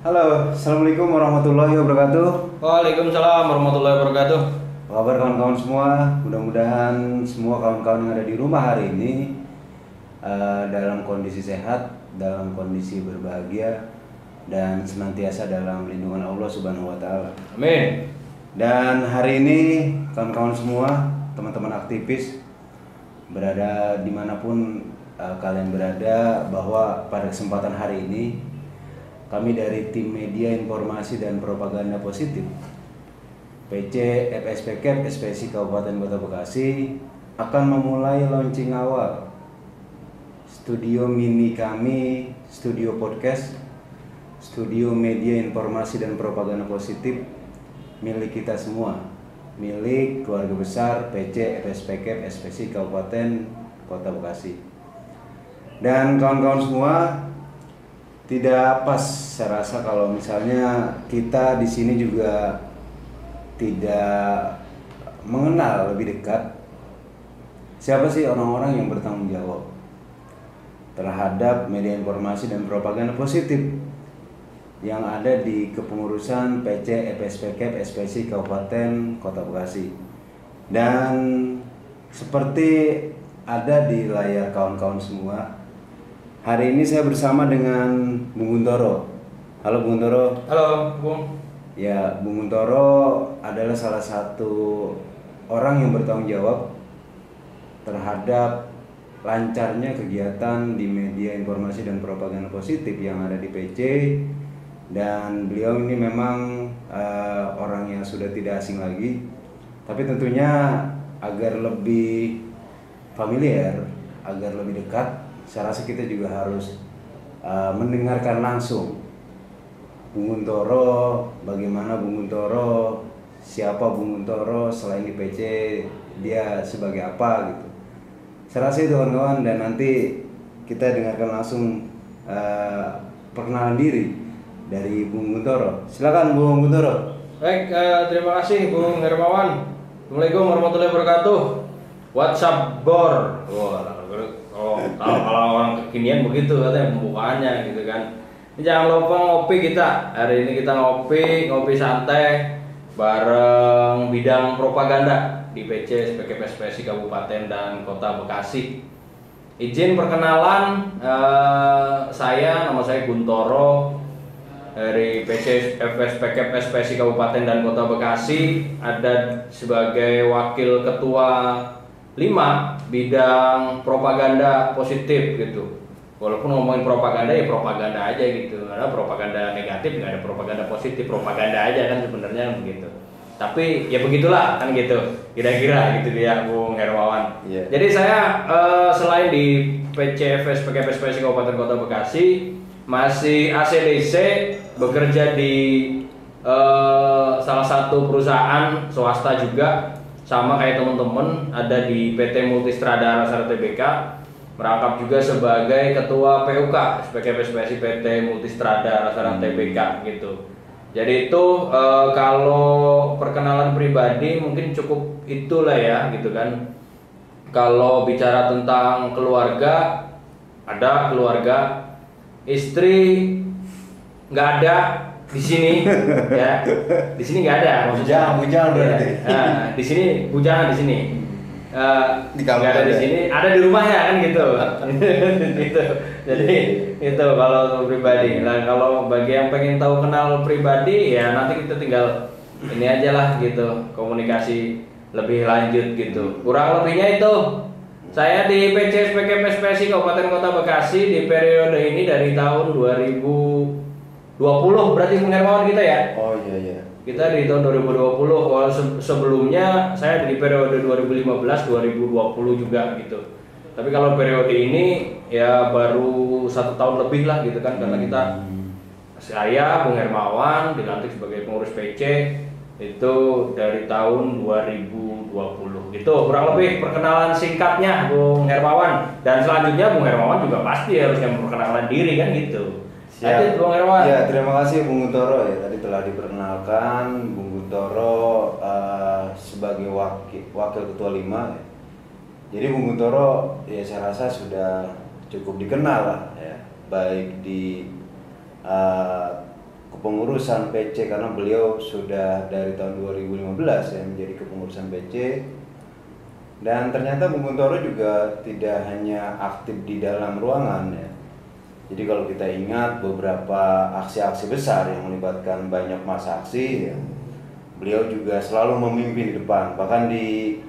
Halo, Assalamualaikum warahmatullahi wabarakatuh. Waalaikumsalam warahmatullahi wabarakatuh. Apa kabar kawan-kawan semua? Mudah-mudahan semua kawan-kawan yang ada di rumah hari ini dalam kondisi sehat, dalam kondisi berbahagia, dan senantiasa dalam lindungan Allah Subhanahu wa Ta'ala. Amin. Dan hari ini kawan-kawan semua, teman-teman aktivis berada dimanapun kalian berada, bahwa pada kesempatan hari ini kami dari tim media informasi dan propaganda positif PC FSPK SPSI Kabupaten Kota Bekasi akan memulai launching awal studio mini kami, studio podcast, studio media informasi dan propaganda positif milik kita semua, milik keluarga besar PC FSPK SPSI Kabupaten Kota Bekasi. Dan kawan-kawan semua, tidak pas saya rasa kalau misalnya kita di sini juga tidak mengenal lebih dekat siapa sih orang-orang yang bertanggung jawab terhadap media informasi dan propaganda positif yang ada di kepengurusan PC FSPK SPSI Kabupaten Kota Bekasi. Dan seperti ada di layar kawan-kawan semua, hari ini saya bersama dengan Bung Guntoro. Halo Bung Guntoro. Halo, Bung. Ya, Bung Guntoro adalah salah satu orang yang bertanggung jawab terhadap lancarnya kegiatan di media informasi dan propaganda positif yang ada di PC. Dan beliau ini memang orang yang sudah tidak asing lagi. Tapi tentunya agar lebih familiar, agar lebih dekat, saya rasa kita juga harus mendengarkan langsung Bung Guntoro, bagaimana Bung Guntoro, siapa Bung Guntoro selain di PC, dia sebagai apa gitu. Saya rasa itu kawan-kawan, dan nanti kita dengarkan langsung perkenalan diri dari Bung Guntoro. Silakan Bung Guntoro. Baik, terima kasih Bung Hermawan. Assalamualaikum warahmatullahi wabarakatuh. WhatsApp Bor. Kalau orang kekinian begitu katanya pembukaannya gitu kan. Jangan lupa ngopi kita. Hari ini kita ngopi santai bareng bidang propaganda di PC SPSI Kabupaten dan Kota Bekasi. Izin perkenalan, nama saya Guntoro dari PC SPSI Kabupaten dan Kota Bekasi, ada sebagai wakil ketua 5 bidang propaganda positif gitu. Walaupun ngomongin propaganda ya propaganda aja gitu. Karena propaganda negatif nggak ada, propaganda positif propaganda aja kan sebenarnya begitu. Tapi ya begitulah kan gitu. Kira-kira gitu dia Bung Hermawan. Yeah. Jadi saya selain di PCFS PKPSPSI Kabupaten Kota Bekasi, masih ACDC bekerja di salah satu perusahaan swasta juga, sama kayak teman-teman, ada di PT Multistrada Rasara Tbk, merangkap juga sebagai ketua PUK SPSI PT Multistrada Rasara Tbk gitu. Jadi itu kalau perkenalan pribadi mungkin cukup itulah ya gitu kan. Kalau bicara tentang keluarga, ada keluarga, istri nggak ada di sini ya, di sini nggak ada. Bujang berarti. Nah, di sini bujangan di sini. Nggak ada di sini, ada di rumahnya kan gitu. Gitu. Jadi itu kalau pribadi. Nah kalau bagi yang pengen tahu kenal pribadi ya nanti kita tinggal ini aja lah gitu, komunikasi lebih lanjut gitu. Kurang lebihnya itu. Saya di PC SPSI Kabupaten Kota Bekasi di periode ini dari tahun 2020 berarti Bung Hermawan kita ya. Oh iya. Kita di tahun 2020, kalau sebelumnya saya di periode 2015-2020 juga gitu. Tapi kalau periode ini ya baru 1 tahun lebih lah gitu kan, karena saya Bung Hermawan dilantik sebagai pengurus PC itu dari tahun 2020. Itu kurang lebih perkenalan singkatnya Bung Hermawan. Dan selanjutnya Bung Hermawan juga pasti harus memperkenalkan diri kan gitu. Siap. Bung Hermawan. Ya, terima kasih Bung Guntoro ya, tadi telah diperkenalkan Bung Guntoro sebagai wakil ketua 5 ya. Jadi Bung Guntoro ya saya rasa sudah cukup dikenal lah ya, baik di kepengurusan PC karena beliau sudah dari tahun 2015 ya menjadi kepengurusan PC. Dan ternyata Bung Guntoro juga tidak hanya aktif di dalam ruangan ya. Jadi kalau kita ingat beberapa aksi-aksi besar yang melibatkan banyak massa aksi ya, beliau juga selalu memimpin di depan, bahkan di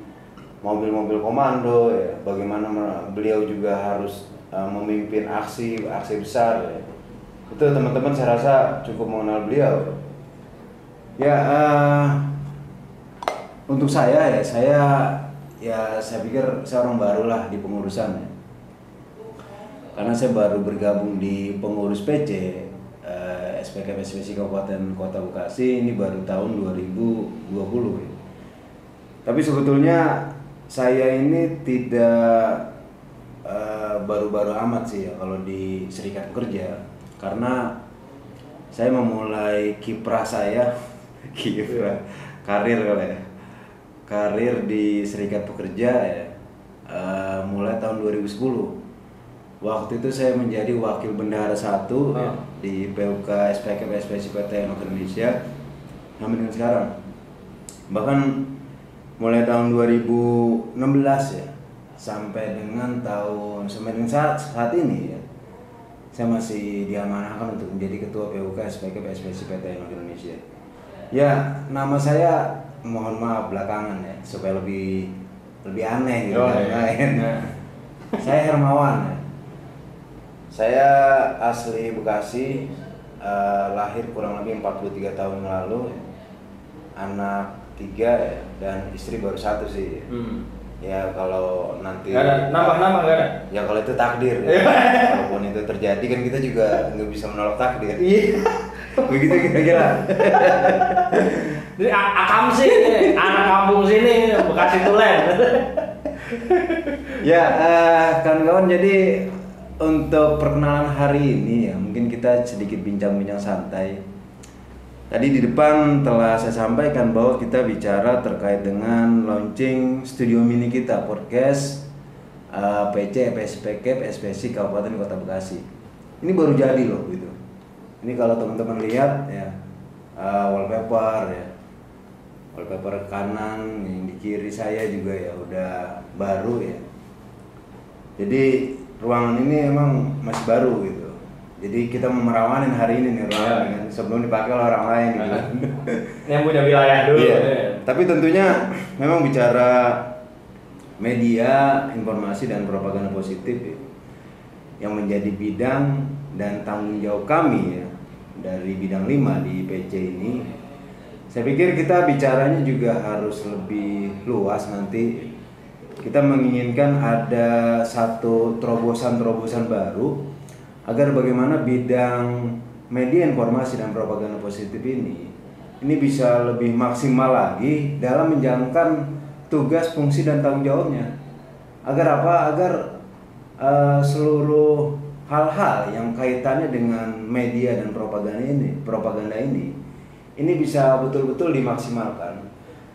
mobil-mobil komando ya, bagaimana beliau juga harus memimpin aksi besar ya. Itu teman-teman saya rasa cukup mengenal beliau ya. Untuk saya saya pikir saya orang baru lah di pengurusan ya. Karena saya baru bergabung di pengurus PC SPKP SPSI Kabupaten Kota Bekasi ini baru tahun 2020 ya. Tapi sebetulnya saya ini tidak baru-baru amat sih ya kalau di Serikat Pekerja, karena saya memulai kiprah saya karir di Serikat Pekerja ya, mulai tahun 2010. Waktu itu saya menjadi wakil bendahara 1 ya, di PUK SPKP SPSI PT Indonesia sampai dengan sekarang. Bahkan mulai tahun 2016 ya sampai dengan saat ini ya, saya masih diamanahkan untuk menjadi ketua PUK SPKP SPSI PT Indonesia. Ya, nama saya mohon maaf belakangan ya supaya lebih aneh gitu Saya Hermawan ya. Saya asli Bekasi, lahir kurang lebih 43 tahun lalu, anak 3 ya, dan istri baru 1 sih. Ya kalau nanti nambah gak ada? Ya kalau itu takdir ya. Walaupun itu terjadi kan kita juga nggak bisa menolak takdir. Begitu kira-kira. Jadi akam sih, anak kampung sini Bekasi Tulen. Ya kawan-kawan, jadi untuk perkenalan hari ini ya mungkin kita sedikit bincang-bincang santai. Tadi di depan telah saya sampaikan bahwa kita bicara terkait dengan launching studio mini kita, podcast PC PSPK SPSI Kabupaten Kota Bekasi. Ini baru jadi loh gitu. Ini kalau teman-teman lihat ya, wallpaper kanan yang di kiri saya juga ya udah baru ya. Jadi ruangan ini emang masih baru gitu. Jadi kita memerawanin hari ini nih ruangan kan, sebelum dipakai oleh orang lain gitu. Yang punya wilayah dulu. Iya. Tapi tentunya memang bicara media, informasi dan propaganda positif ya, yang menjadi bidang dan tanggung jawab kami ya dari bidang 5 di PC ini. Saya pikir kita bicaranya juga harus lebih luas nanti. Kita menginginkan ada satu terobosan-terobosan baru agar bagaimana bidang media informasi dan propaganda positif ini bisa lebih maksimal lagi dalam menjalankan tugas, fungsi dan tanggung jawabnya. Agar apa? Agar seluruh hal-hal yang kaitannya dengan media dan propaganda ini bisa betul-betul dimaksimalkan.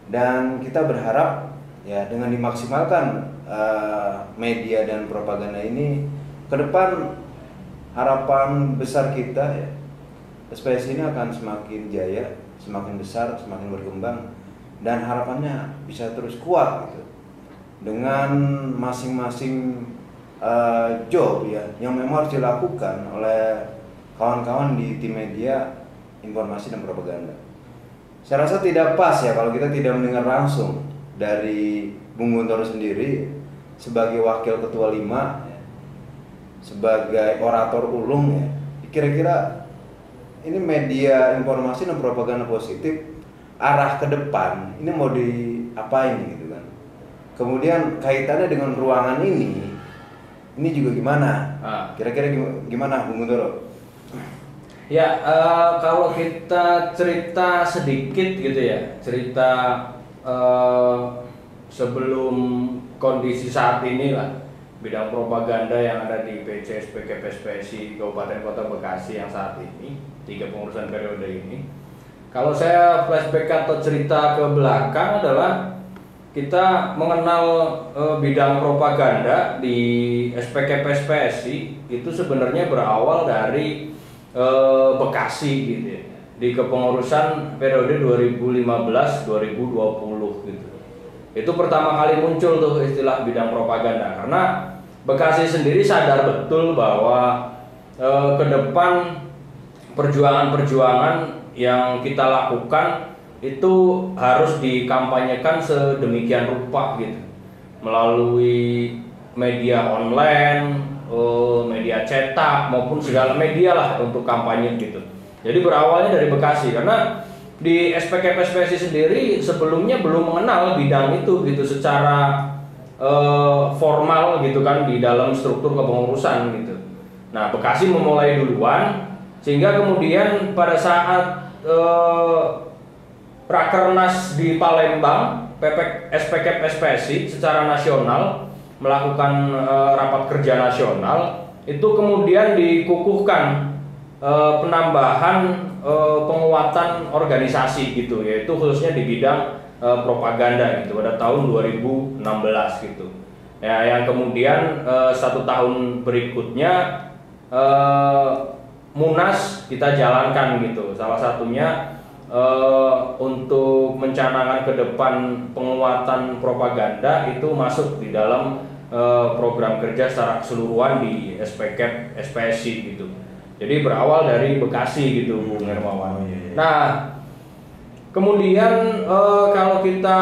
Dan kita berharap ya dengan dimaksimalkan media dan propaganda ini ke depan, harapan besar kita ya SPSI ini akan semakin jaya, semakin besar, semakin berkembang, dan harapannya bisa terus kuat gitu dengan masing-masing job ya yang memang harus dilakukan oleh kawan-kawan di tim media, informasi dan propaganda. Saya rasa tidak pas ya kalau kita tidak mendengar langsung dari Bung Guntoro sendiri sebagai wakil ketua 5 ya, sebagai orator ulung ya. Kira-kira ini media informasi dan propaganda positif arah ke depan ini mau diapain gitu kan. Kemudian kaitannya dengan ruangan ini juga gimana? Kira-kira gimana Bung Guntoro? Ya, kalau kita cerita sedikit gitu ya, sebelum kondisi saat ini lah, bidang propaganda yang ada di PC SPK PSPSI Kabupaten Kota Bekasi yang saat ini 3 pengurusan periode ini. Kalau saya flashback atau cerita ke belakang adalah kita mengenal bidang propaganda di SPK PSPSI itu sebenarnya berawal dari Bekasi gitu ya. di kepengurusan periode 2015-2020 gitu. Itu pertama kali muncul tuh istilah bidang propaganda, karena Bekasi sendiri sadar betul bahwa ke depan perjuangan-perjuangan yang kita lakukan itu harus dikampanyekan sedemikian rupa gitu, melalui media online, media cetak maupun segala media lah untuk kampanye gitu. Jadi berawalnya dari Bekasi, karena di SPKP-SPSI sendiri sebelumnya belum mengenal bidang itu gitu secara formal gitu kan di dalam struktur kepengurusan gitu. Nah, Bekasi memulai duluan, sehingga kemudian pada saat Rakernas di Palembang, SPKP-SPSI secara nasional melakukan rapat kerja nasional, itu kemudian dikukuhkan penambahan penguatan organisasi gitu, yaitu khususnya di bidang propaganda gitu pada tahun 2016 gitu. Ya, yang kemudian 1 tahun berikutnya Munas kita jalankan gitu. Salah satunya untuk mencanangkan ke depan penguatan propaganda itu masuk di dalam program kerja secara keseluruhan di SPKP SPSI gitu. Jadi berawal dari Bekasi gitu, Bung Hermawan. Nah, kemudian kalau kita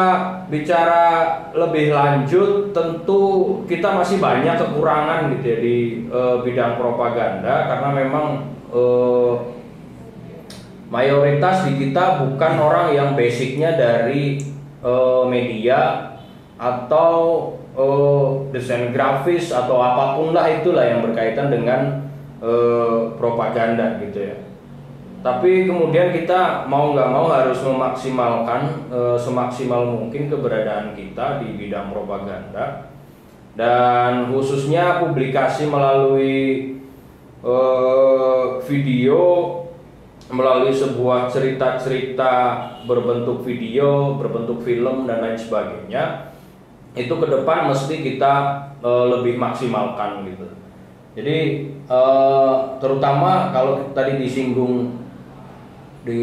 bicara lebih lanjut, tentu kita masih banyak kekurangan gitu ya di bidang propaganda, karena memang mayoritas di kita bukan orang yang basicnya dari media atau desain grafis atau apapun lah itulah yang berkaitan dengan propaganda gitu ya. Tapi kemudian kita mau nggak mau harus memaksimalkan semaksimal mungkin keberadaan kita di bidang propaganda, dan khususnya publikasi melalui video, melalui sebuah cerita-cerita berbentuk video, berbentuk film dan lain sebagainya. Itu ke depan mesti kita lebih maksimalkan gitu. Jadi terutama kalau tadi disinggung di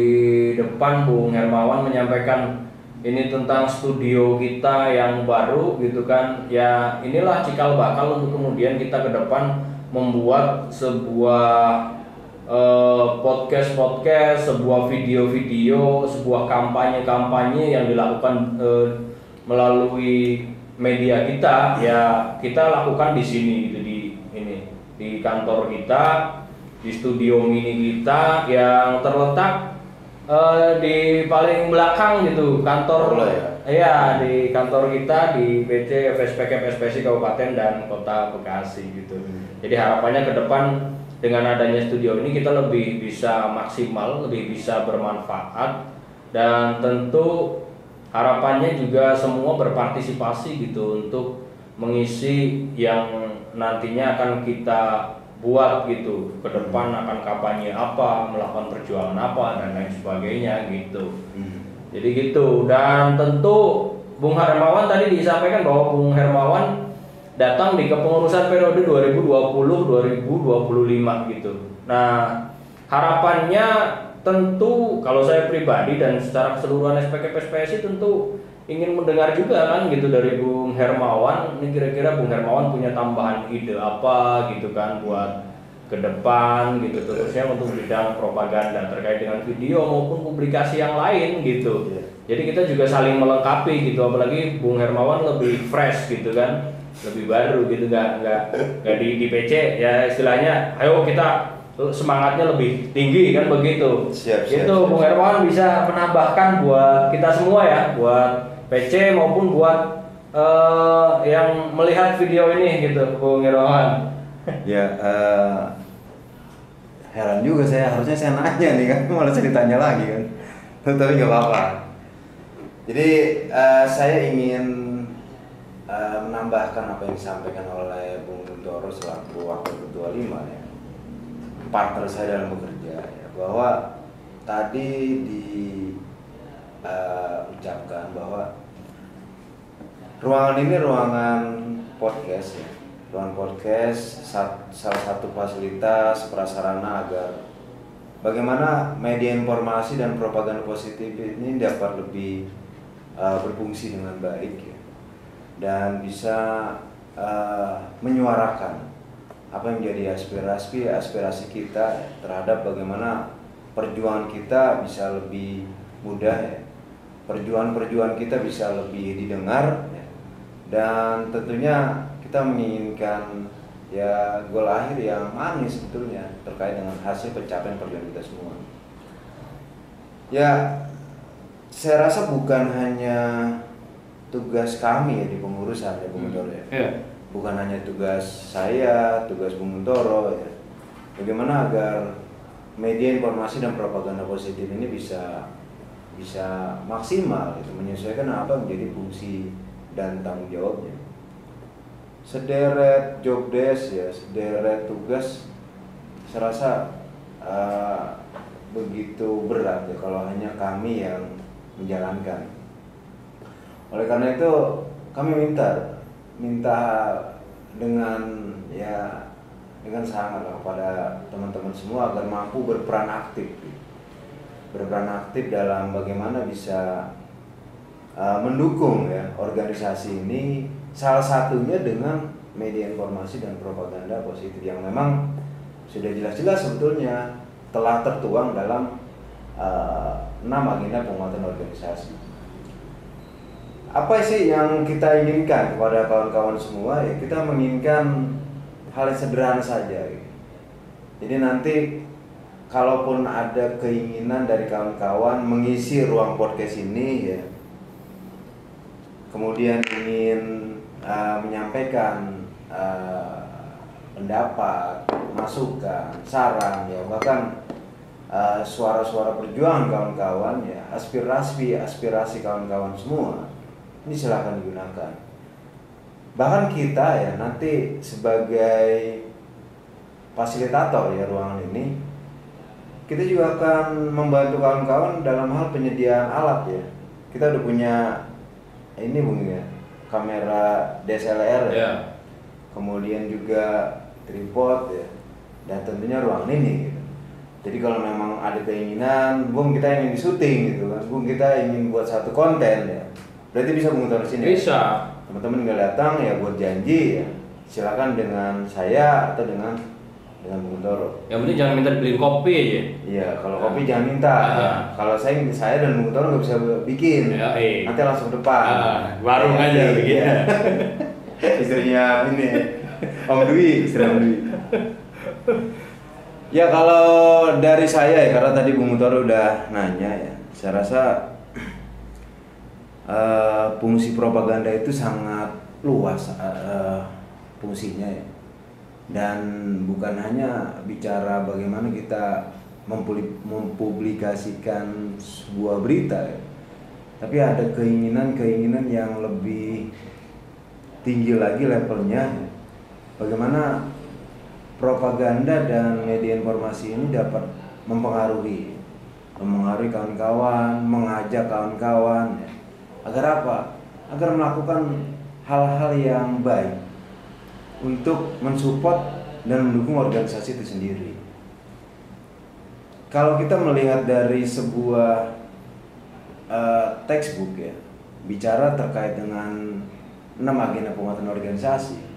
depan, Bung Hermawan menyampaikan ini tentang studio kita yang baru gitu kan, ya inilah cikal bakal untuk kemudian kita ke depan membuat sebuah podcast, sebuah video-video, sebuah kampanye-kampanye yang dilakukan melalui media kita, ya kita lakukan di sini gitu, di kantor kita, di studio mini kita yang terletak di paling belakang gitu kantor. Ya, di kantor kita di PC FSPK SPSI Kabupaten dan Kota Bekasi gitu. Jadi harapannya ke depan dengan adanya studio ini kita lebih bisa maksimal, lebih bisa bermanfaat, dan tentu harapannya juga semua berpartisipasi gitu untuk mengisi yang nantinya akan kita buat gitu, ke depan akan kampanye apa, melakukan perjuangan apa dan lain sebagainya gitu. Jadi gitu. Dan tentu Bung Hermawan tadi disampaikan bahwa Bung Hermawan datang di kepengurusan periode 2020-2025 gitu. Nah, harapannya tentu kalau saya pribadi dan secara keseluruhan SPKP SPSI tentu ingin mendengar juga kan gitu dari Bung Hermawan, ini kira-kira Bung Hermawan punya tambahan ide apa gitu kan buat ke depan gitu, terusnya untuk bidang propaganda terkait dengan video maupun publikasi yang lain gitu. Jadi kita juga saling melengkapi gitu, apalagi Bung Hermawan lebih fresh gitu kan, lebih baru gitu, nggak di PC ya istilahnya. Ayo kita semangatnya lebih tinggi kan begitu. Itu Bung Hermawan bisa menambahkan buat kita semua ya, buat PC maupun buat yang melihat video ini gitu, Bung Hermawan. Ya, heran juga saya, harusnya saya nanya nih kan, malah saya ditanya lagi kan. Tapi nggak apa-apa. Jadi saya ingin menambahkan apa yang disampaikan oleh Bung Guntoro selaku Wakil Ketua 5 ya, partner saya dalam bekerja ya, bahwa tadi diucapkan bahwa ruangan ini ruangan podcast ya, ruangan podcast salah satu fasilitas prasarana agar bagaimana media informasi dan propaganda positif ini dapat lebih berfungsi dengan baik ya, dan bisa menyuarakan apa yang menjadi aspirasi kita terhadap bagaimana perjuangan kita bisa lebih mudah ya. Perjuangan kita bisa lebih didengar ya. Dan tentunya kita menginginkan ya gol akhir yang manis sebetulnya terkait dengan hasil pencapaian perjuangan kita semua. Ya, saya rasa bukan hanya tugas kami ya di pengurusan ya Bung Muntoro ya. Yeah. Bukan hanya tugas saya, tugas Bung Muntoro ya. Bagaimana agar media informasi dan propaganda positif ini bisa maksimal itu menyesuaikan apa menjadi fungsi dan tanggung jawabnya. Sederet job desk ya, sederet tugas saya rasa begitu berat ya kalau hanya kami yang menjalankan. Oleh karena itu kami minta dengan sangat kepada teman-teman semua agar mampu berperan aktif dalam bagaimana bisa mendukung ya organisasi ini, salah satunya dengan media informasi dan propaganda positif yang memang sudah jelas-jelas sebetulnya telah tertuang dalam 6 agenda penguatan organisasi. Apa sih yang kita inginkan kepada kawan-kawan semua ya? Kita menginginkan hal yang sederhana saja gitu. Jadi nanti kalaupun ada keinginan dari kawan-kawan mengisi ruang podcast ini ya, kemudian ingin menyampaikan pendapat, masukan, saran ya, bahkan suara-suara perjuangan kawan-kawan ya, aspirasi kawan-kawan semua, ini silakan digunakan. Bahkan kita ya nanti sebagai fasilitator ya ruangan ini, kita juga akan membantu kawan-kawan dalam hal penyediaan alat ya. Kita udah punya ini Bung ya, kamera DSLR ya. Kemudian juga tripod ya. Dan tentunya ruangan ini gitu. Jadi kalau memang ada keinginan, Bung kita ingin di syuting gitu kan, Bung kita ingin buat satu konten ya, berarti bisa Bung taruh sini. Bisa. Teman-teman nggak datang ya buat janji ya, silakan dengan saya atau dengan Bung Muntoro. Yang penting jangan minta dibeliin kopi aja. Iya, kalau kopi jangan minta. Ya. Kalau saya dan Bung Muntoro nggak bisa bikin. Ya, nanti langsung depan. Warung aja bikin. Iya. Istrinya ini Om Dwi, istri Om Dwi. Ya kalau dari saya ya, karena tadi Bung Muntoro udah nanya ya, saya rasa fungsi propaganda itu sangat luas fungsinya ya, dan bukan hanya bicara bagaimana kita mempublikasikan sebuah berita ya, tapi ada keinginan yang lebih tinggi lagi levelnya ya. Bagaimana propaganda dan media informasi ini dapat mempengaruhi kawan-kawan, mengajak kawan-kawan ya. Agar apa? Agar melakukan hal-hal yang baik untuk mensupport dan mendukung organisasi itu sendiri. Kalau kita melihat dari sebuah textbook ya, bicara terkait dengan 6 agenda penguatan organisasi,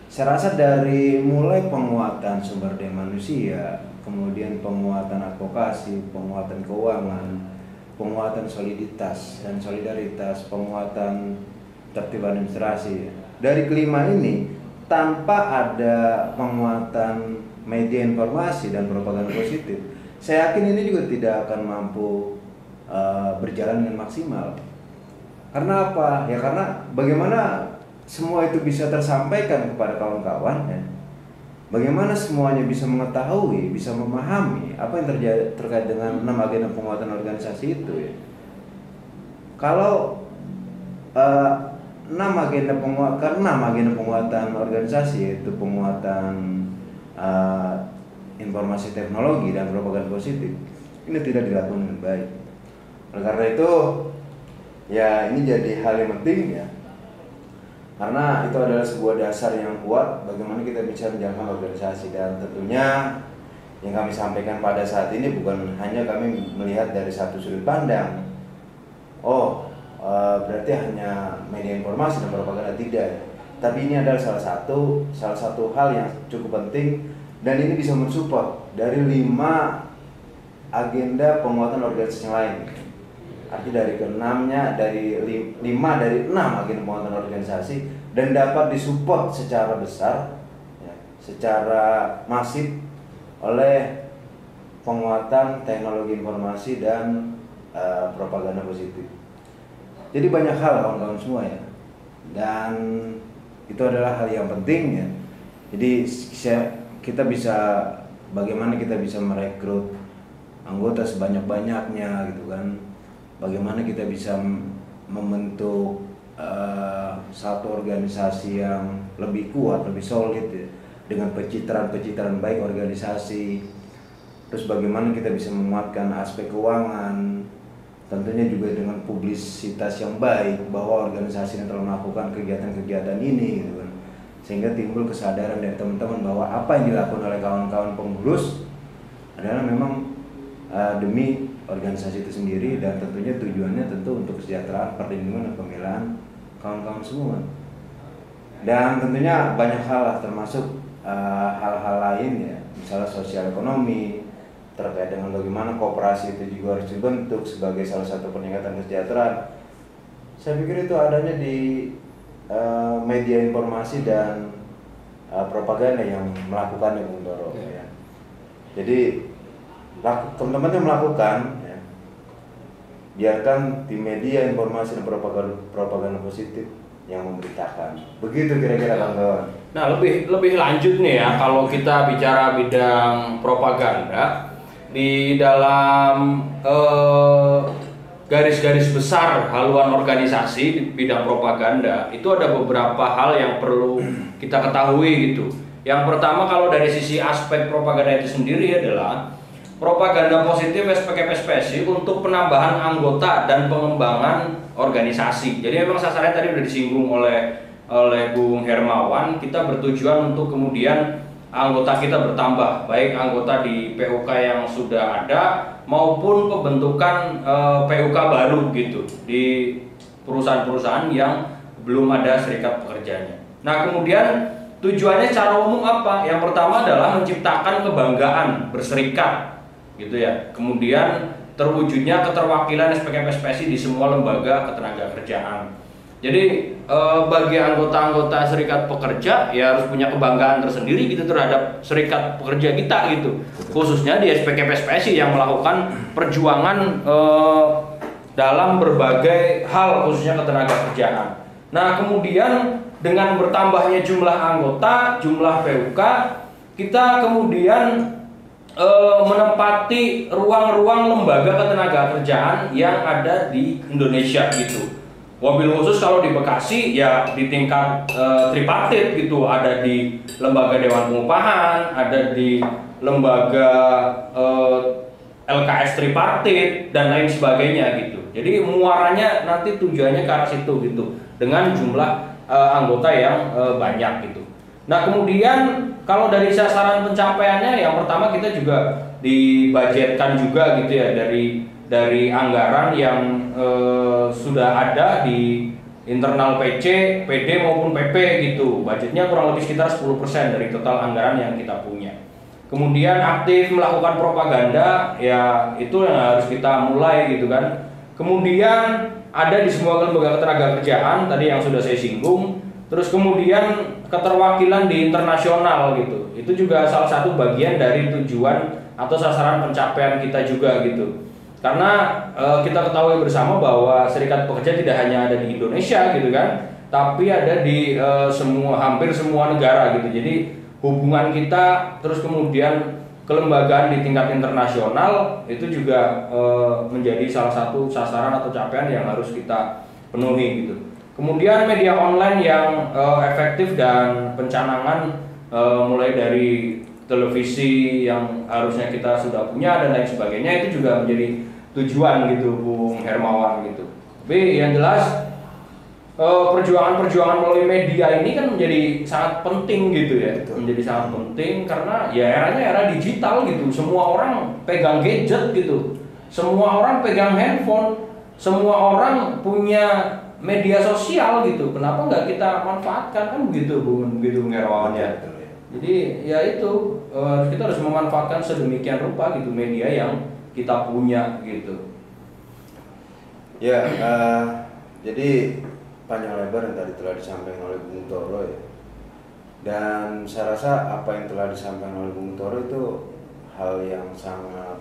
saya rasa dari mulai penguatan sumber daya manusia, kemudian penguatan advokasi, penguatan keuangan, penguatan soliditas dan solidaritas, penguatan tertib administrasi. Dari kelima ini, tanpa ada penguatan media informasi dan propaganda positif, saya yakin ini juga tidak akan mampu berjalan dengan maksimal. Karena apa? Ya karena bagaimana semua itu bisa tersampaikan kepada kawan-kawan ya. Bagaimana semuanya bisa mengetahui, bisa memahami apa yang terjadi terkait dengan 6 agenda penguatan organisasi itu ya. Kalau 6 agenda penguatan organisasi, yaitu penguatan informasi teknologi dan propaganda positif, ini tidak dilakukan dengan baik. Oleh karena itu ya ini jadi hal yang penting ya, karena itu adalah sebuah dasar yang kuat bagaimana kita bisa menjalankan organisasi. Dan tentunya yang kami sampaikan pada saat ini bukan hanya kami melihat dari satu sudut pandang. Berarti hanya media informasi dan propaganda, tidak. Tapi ini adalah salah satu hal yang cukup penting, dan ini bisa mensupport dari 5 agenda penguatan organisasi yang lain. Arti dari keenamnya, dari 5 dari 6 agenda penguatan organisasi, dan dapat disupport secara besar, ya, secara masif oleh penguatan teknologi informasi dan propaganda positif. Jadi banyak hal kawan-kawan semua ya, dan itu adalah hal yang penting ya. Jadi bagaimana kita bisa merekrut anggota sebanyak-banyaknya gitu kan. Bagaimana kita bisa membentuk satu organisasi yang lebih kuat, lebih solid ya, dengan pencitraan baik organisasi. Terus bagaimana kita bisa menguatkan aspek keuangan, tentunya juga dengan publisitas yang baik bahwa organisasi yang telah melakukan kegiatan-kegiatan ini gitu kan. Sehingga timbul kesadaran dari teman-teman bahwa apa yang dilakukan oleh kawan-kawan pengurus adalah memang demi organisasi itu sendiri, dan tentunya tujuannya tentu untuk kesejahteraan, perlindungan, dan pembelaan kawan-kawan semua. Dan tentunya banyak hal lah, termasuk hal-hal lain ya, misalnya sosial ekonomi terkait dengan bagaimana kooperasi itu juga harus dibentuk sebagai salah satu peningkatan kesejahteraan. Saya pikir itu adanya di media informasi dan propaganda yang melakukannya, Bung Doro. Ya. Jadi teman-teman yang melakukan, ya, biarkan di media informasi dan propaganda positif yang memberitakan. Begitu kira-kira kawan-kawan. Nah, lebih lanjut nih ya, kalau kita bicara bidang propaganda di dalam garis-garis besar haluan organisasi di bidang propaganda itu ada beberapa hal yang perlu kita ketahui gitu. Yang pertama, kalau dari sisi aspek propaganda itu sendiri adalah propaganda positif SPKPSPSI untuk penambahan anggota dan pengembangan organisasi. Jadi memang sasarannya tadi sudah disinggung oleh Bung Hermawan. Kita bertujuan untuk kemudian anggota kita bertambah, baik anggota di PUK yang sudah ada maupun pembentukan PUK baru gitu di perusahaan-perusahaan yang belum ada serikat pekerjanya. Nah, kemudian tujuannya secara umum apa? Yang pertama adalah menciptakan kebanggaan berserikat gitu ya. Kemudian terwujudnya keterwakilan SPKPSPSI di semua lembaga ketenagakerjaan. Jadi bagi anggota-anggota serikat pekerja ya harus punya kebanggaan tersendiri gitu terhadap serikat pekerja kita gitu. Khususnya di SPKPSPSI yang melakukan perjuangan dalam berbagai hal khususnya ketenagakerjaan. Nah, kemudian dengan bertambahnya jumlah anggota, jumlah PUK, kita kemudian menempati ruang-ruang lembaga ketenagakerjaan yang ada di Indonesia gitu. Wabil khusus kalau di Bekasi ya di tingkat tripartit gitu, ada di lembaga Dewan Pengupahan, ada di lembaga LKS tripartit dan lain sebagainya gitu. Jadi muaranya nanti tujuannya ke arah situ gitu dengan jumlah anggota yang banyak gitu. Nah, kemudian kalau dari sasaran pencapaiannya, yang pertama kita juga dibudgetkan juga gitu ya dari anggaran yang sudah ada di internal PC, PD maupun PP gitu. Budgetnya kurang lebih sekitar 10% dari total anggaran yang kita punya. Kemudian aktif melakukan propaganda, ya itu yang harus kita mulai gitu kan. Kemudian ada di semua lembaga ketenagakerjaan tadi yang sudah saya singgung. Terus kemudian keterwakilan di internasional gitu. Itu juga salah satu bagian dari tujuan atau sasaran pencapaian kita juga gitu. Karena kita ketahui bersama bahwa serikat pekerja tidak hanya ada di Indonesia gitu kan, tapi ada di hampir semua negara gitu. Jadi hubungan kita terus kemudian kelembagaan di tingkat internasional itu juga menjadi salah satu sasaran atau capaian yang harus kita penuhi gitu. Kemudian media online yang efektif dan pencanangan mulai dari televisi yang harusnya kita sudah punya dan lain sebagainya itu juga menjadi tujuan gitu Bung Hermawan gitu. Tapi yang jelas perjuangan-perjuangan melalui media ini kan menjadi sangat penting gitu ya. Betul. Menjadi sangat penting karena ya eranya era digital gitu. Semua orang pegang gadget gitu. Semua orang pegang handphone. Semua orang punya media sosial gitu. Kenapa nggak kita manfaatkan kan begitu Bung Hermawan ya. Jadi ya itu kita harus memanfaatkan sedemikian rupa gitu media yang kita punya gitu. Ya, jadi panjang lebar yang tadi telah disampaikan oleh Bung Toro ya. Dan saya rasa apa yang telah disampaikan oleh Bung Toro itu hal yang sangat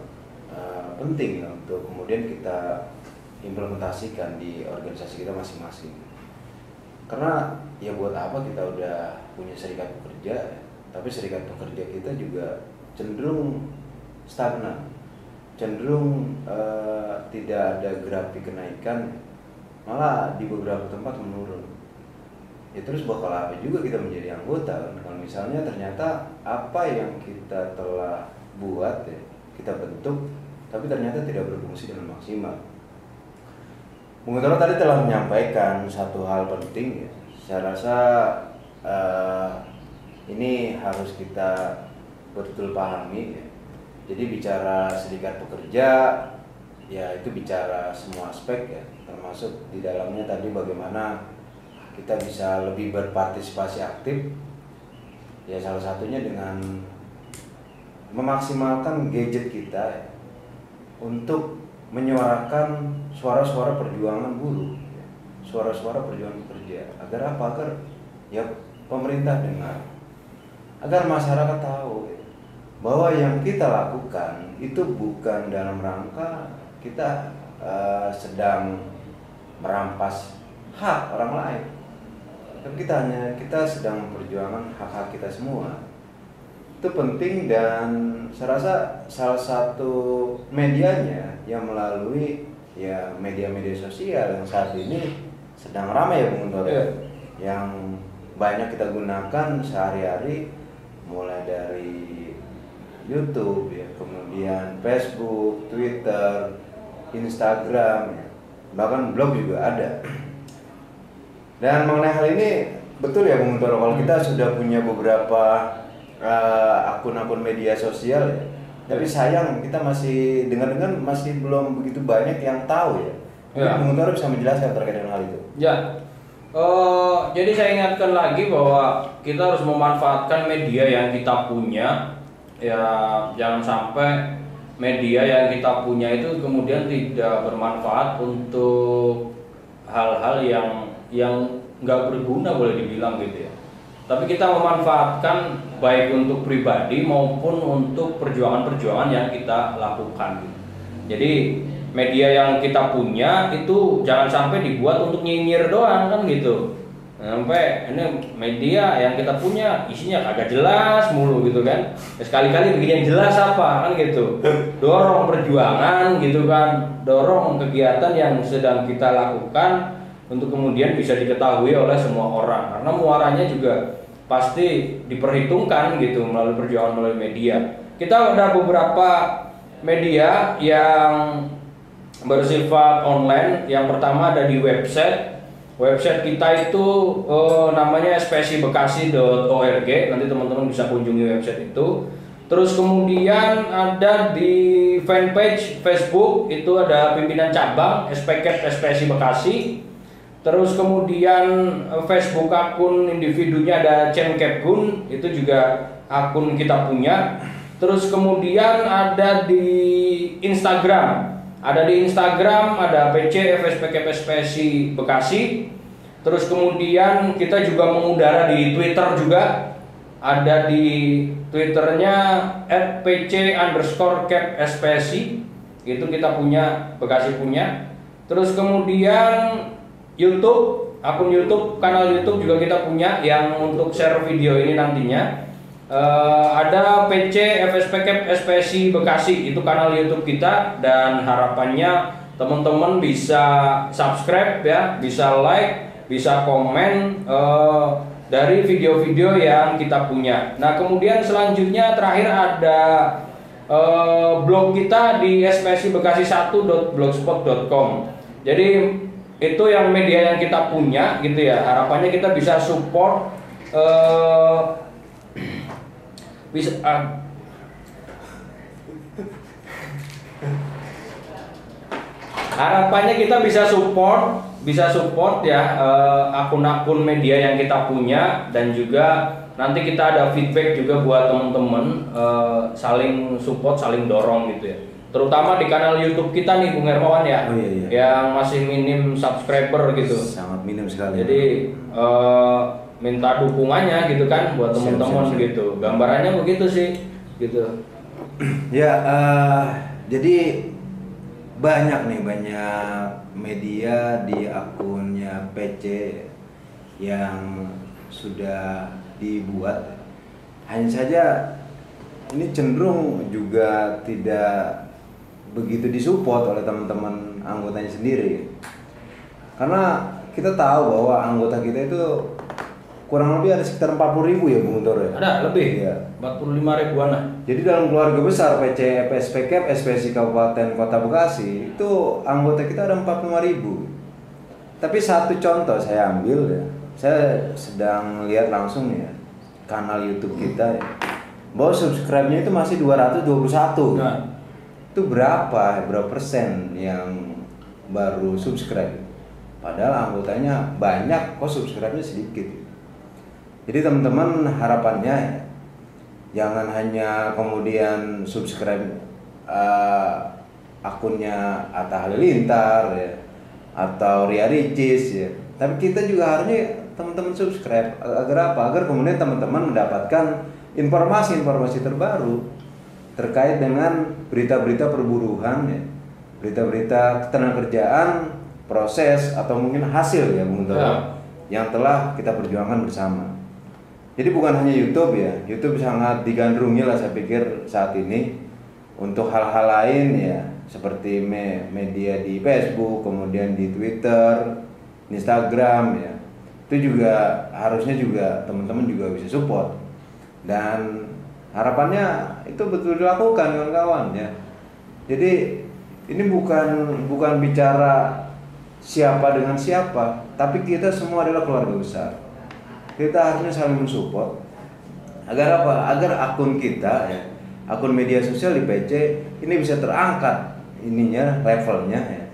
penting ya, untuk kemudian kita implementasikan di organisasi kita masing-masing. Karena ya buat apa kita udah punya serikat pekerja, tapi serikat pekerja kita juga cenderung stagnan, cenderung tidak ada grafik kenaikan, malah di beberapa tempat menurun. Ya terus bakal apa juga kita menjadi anggota kan? Kalau misalnya ternyata apa yang kita telah buat ya, kita bentuk, tapi ternyata tidak berfungsi dengan maksimal. Bung Toro tadi telah menyampaikan satu hal penting ya. Saya rasa ini harus kita betul pahami ya. Jadi bicara serikat pekerja ya itu bicara semua aspek ya, termasuk di dalamnya tadi bagaimana kita bisa lebih berpartisipasi aktif ya, salah satunya dengan memaksimalkan gadget kita ya, untuk menyuarakan suara-suara perjuangan buruh ya, suara-suara perjuangan pekerja. Agar apa? Agar ya pemerintah dengar, agar masyarakat tahu ya, bahwa yang kita lakukan itu bukan dalam rangka kita sedang merampas hak orang lain, tapi kita sedang memperjuangkan hak-hak kita semua. Itu penting, dan saya rasa salah satu medianya yang melalui ya media-media sosial yang saat ini sedang ramai ya Bung Toro, yang banyak kita gunakan sehari-hari, mulai dari YouTube ya, kemudian Facebook, Twitter, Instagram ya, bahkan blog juga ada. Dan mengenai hal ini betul ya Bung Toro, kalau kita sudah punya beberapa akun-akun media sosial ya, tapi sayang kita masih dengar-dengar masih belum begitu banyak yang tahu ya. Bung Toro bisa menjelaskan terkait dengan hal itu? Ya. Jadi saya ingatkan lagi bahwa kita harus memanfaatkan media yang kita punya. Ya, jangan sampai media yang kita punya itu kemudian tidak bermanfaat untuk hal-hal yang nggak berguna boleh dibilang gitu ya. Tapi kita memanfaatkan baik untuk pribadi maupun untuk perjuangan-perjuangan yang kita lakukan gitu. Jadi media yang kita punya itu jangan sampai dibuat untuk nyinyir doang kan gitu. Sampai ini media yang kita punya isinya kagak jelas mulu gitu kan. Sekali-kali bikin yang jelas apa kan gitu. Dorong perjuangan gitu kan, dorong kegiatan yang sedang kita lakukan untuk kemudian bisa diketahui oleh semua orang. Karena muaranya juga pasti diperhitungkan gitu melalui perjuangan melalui media. Kita ada beberapa media yang bersifat online. Yang pertama ada di website. Website kita itu namanya spsibekasi.org. Nanti teman-teman bisa kunjungi website itu. Terus kemudian ada di fanpage Facebook itu ada pimpinan cabang SPSI Bekasi. Terus kemudian Facebook akun individunya ada Cemkepgun, itu juga akun kita punya. Terus kemudian ada di Instagram. Ada di Instagram ada PC FSPKPSPSI Bekasi. Terus kemudian kita juga mengudara di Twitter juga. Ada di Twitternya @pc_capspsi. Itu kita punya, Bekasi punya. Terus kemudian YouTube, akun YouTube, kanal YouTube juga kita punya yang untuk share video ini nantinya. Ada PC FSPSI Bekasi, itu kanal YouTube kita, dan harapannya teman-teman bisa subscribe ya, bisa like, bisa komen dari video-video yang kita punya. Nah kemudian selanjutnya terakhir ada blog kita di spsibekasi1.blogspot.com. Jadi itu yang media yang kita punya gitu ya, harapannya kita bisa support bisa harapannya kita bisa support ya akun-akun media yang kita punya, dan juga nanti kita ada feedback juga buat teman-teman, saling support, saling dorong gitu ya. Terutama di kanal YouTube kita nih Bung Hermawan ya, Oh, iya. yang masih minim subscriber gitu. Sangat minim sekali. Jadi minta dukungannya gitu kan buat teman-teman Siap. gitu. Gambarannya begitu sih gitu. Ya, jadi banyak media di akunnya PC yang sudah dibuat. Hanya saja ini cenderung juga tidak begitu disupport oleh teman-teman anggotanya sendiri. Karena kita tahu bahwa anggota kita itu kurang lebih ada sekitar 40.000 ya Bung Toro ya? Ada lebih, Iya. 45 ribuan lah. Jadi dalam keluarga besar PC, PSPK, SPSI Kabupaten Kota Bekasi itu anggota kita ada 45.000. Tapi satu contoh saya ambil ya, saya sedang lihat langsung ya kanal YouTube kita ya, bahwa subscribe-nya itu masih 221. Nah. Itu berapa persen yang baru subscribe? Padahal anggotanya banyak, kok subscribe-nya sedikit. Jadi teman-teman harapannya jangan hanya kemudian subscribe akunnya Atta Halilintar ya, atau Ria Ricis ya. Tapi kita juga harusnya teman-teman subscribe agar apa? Agar kemudian teman-teman mendapatkan informasi-informasi terbaru terkait dengan berita-berita perburuhan ya, berita-berita ketenagakerjaan, proses atau mungkin hasil ya Bung Toro, yang telah kita perjuangkan bersama. Jadi bukan hanya YouTube ya, YouTube sangat digandrungi lah saya pikir saat ini untuk hal-hal lain ya, seperti media di Facebook, kemudian di Twitter, Instagram ya. Itu juga harusnya juga teman-teman juga bisa support. Dan harapannya itu betul dilakukan kawan-kawan ya. Jadi ini bukan bicara siapa dengan siapa, tapi kita semua adalah keluarga besar. Kita harusnya saling mensupport agar apa? Agar akun kita ya, akun media sosial di PC ini bisa terangkat ininya levelnya ya.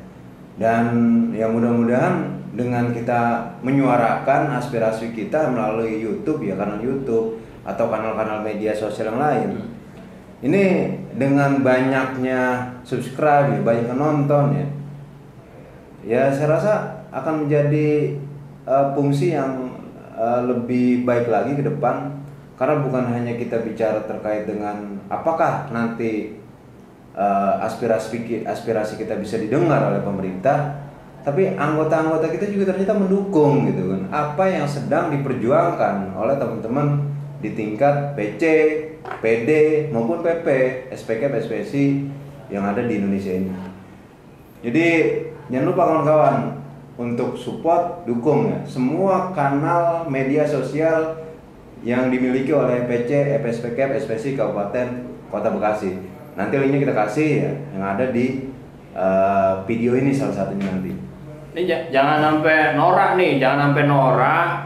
Dan ya mudah-mudahan dengan kita menyuarakan aspirasi kita melalui YouTube ya, kanal YouTube atau kanal-kanal media sosial yang lain. Ini dengan banyaknya subscribe ya, banyak penonton ya. Ya saya rasa akan menjadi fungsi yang lebih baik lagi ke depan, karena bukan hanya kita bicara terkait dengan apakah nanti aspirasi kita bisa didengar oleh pemerintah, tapi anggota-anggota kita juga ternyata mendukung gitu kan apa yang sedang diperjuangkan oleh teman-teman di tingkat PC, PD maupun PP, SPK, SPSI yang ada di Indonesia ini. Jadi jangan lupa kawan-kawan untuk support, dukung ya semua kanal media sosial yang dimiliki oleh PC, PSPK, SPSI Kabupaten Kota Bekasi. Nanti linknya kita kasih ya, yang ada di video ini salah satunya nanti. Ini jangan sampai norak nih,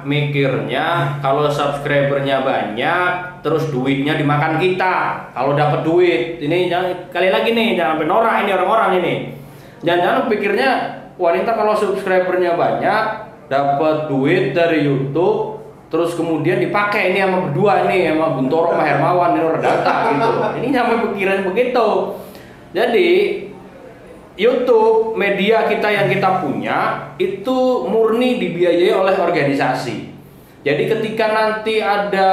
mikirnya kalau subscribernya banyak, terus duitnya dimakan kita. Kalau dapat duit, ini kali lagi nih, jangan sampai norak ini orang-orang ini. Jangan pikirnya wanita kalau subscribernya banyak, dapat duit dari YouTube, terus kemudian dipakai ini sama berdua ini sama Buntoro sama Hermawan ini orang data gitu. Ini sampai pikiran begitu. Jadi YouTube media kita yang kita punya itu murni dibiayai oleh organisasi. Jadi ketika nanti ada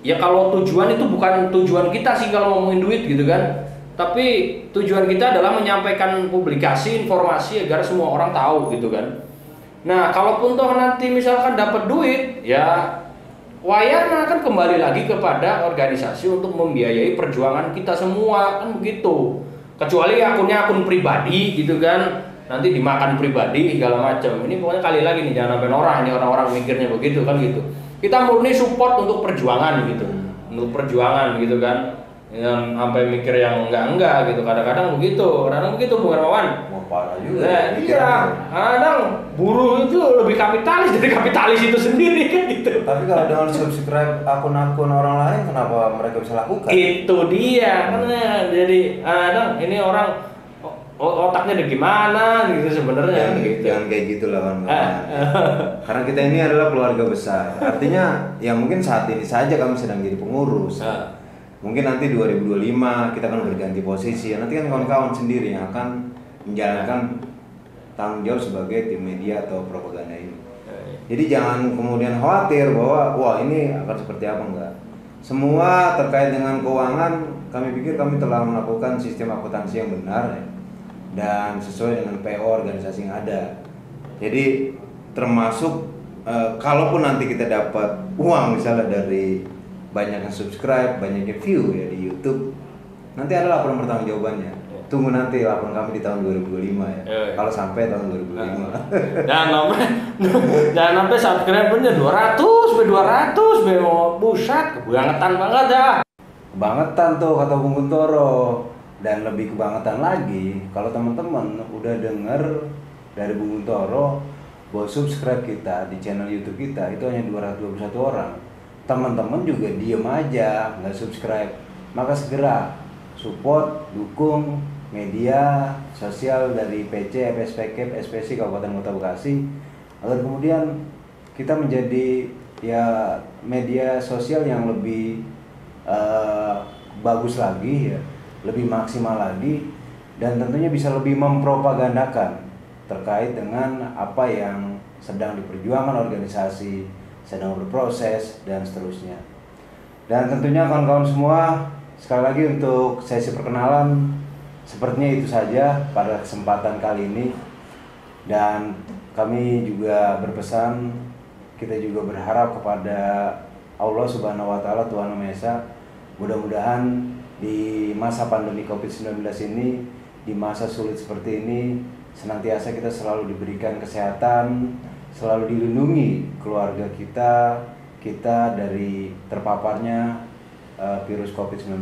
ya, kalau tujuan itu bukan tujuan kita sih kalau ngomongin duit gitu kan, tapi tujuan kita adalah menyampaikan publikasi informasi agar semua orang tahu gitu kan. Nah kalaupun toh nanti misalkan dapat duit ya, wayarnya akan kembali lagi kepada organisasi untuk membiayai perjuangan kita semua kan begitu. Kecuali akunnya akun pribadi gitu kan, nanti dimakan pribadi segala macam. Ini pokoknya kali lagi nih, jangan sampai norak ini orang-orang mikirnya begitu kan gitu. Kita murni support untuk perjuangan gitu, untuk perjuangan gitu kan. yang sampai mikir yang enggak gitu. Kadang-kadang begitu Bung Hermawan. Wah, parah juga. Iya, kadang buruh itu lebih kapitalis dari kapitalis itu sendiri kan gitu. Tapi kalau dengan subscribe akun-akun orang lain, kenapa mereka bisa lakukan? Itu dia, karena jadi kadang ini orang otaknya ada gimana gitu sebenarnya gitu. Jangan kayak gitulah kan. Karena kita ini adalah keluarga besar. Artinya ya mungkin saat ini saja kami sedang jadi pengurus. Mungkin nanti 2025 kita akan berganti posisi. Nanti kan kawan-kawan sendiri yang akan menjalankan tanggung jawab sebagai tim media atau propaganda ini. Jadi jangan kemudian khawatir bahwa wah ini akan seperti apa, enggak. Semua terkait dengan keuangan, kami pikir kami telah melakukan sistem akuntansi yang benar ya, dan sesuai dengan PO organisasi yang ada. Jadi termasuk kalaupun nanti kita dapat uang misalnya dari banyaknya subscribe, banyaknya view ya di YouTube, nanti ada laporan pertanggungjawabannya. Tunggu nanti laporan kami di tahun 2025 ya. Kalau sampai tahun 2025. Jangan sampai subscribernya 200 mau buset, kebangetan banget ya. Kebangetan tuh kata Bung Guntoro. Dan lebih kebangetan lagi kalau teman-teman udah denger dari Bung Guntoro bahwa subscribe kita di channel YouTube kita itu hanya 221 orang. Teman-teman juga diem aja, nggak subscribe. Maka segera support, dukung media sosial dari PC, FSPK, SPC Kabupaten Kota Bekasi agar kemudian kita menjadi ya media sosial yang lebih bagus lagi ya, lebih maksimal lagi, dan tentunya bisa lebih mempropagandakan terkait dengan apa yang sedang diperjuangkan organisasi, sedang berproses dan seterusnya. Dan tentunya kawan-kawan semua, sekali lagi untuk sesi perkenalan sepertinya itu saja pada kesempatan kali ini. Dan kami juga berpesan, kita juga berharap kepada Allah Subhanahu wa taala, Tuhan Yang Maha Esa, mudah-mudahan di masa pandemi Covid-19 ini, di masa sulit seperti ini, senantiasa kita selalu diberikan kesehatan, selalu dilindungi keluarga kita dari terpaparnya virus Covid-19.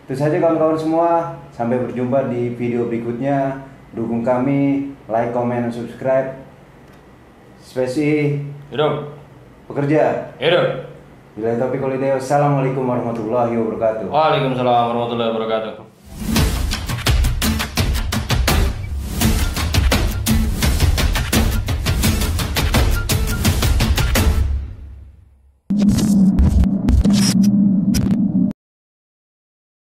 Itu saja kawan-kawan semua, sampai berjumpa di video berikutnya. Dukung kami, like, comment, dan subscribe. Spesi Hidup bekerja. hidup. Bila topik holiday, assalamualaikum warahmatullahi wabarakatuh. Waalaikumsalam warahmatullahi wabarakatuh.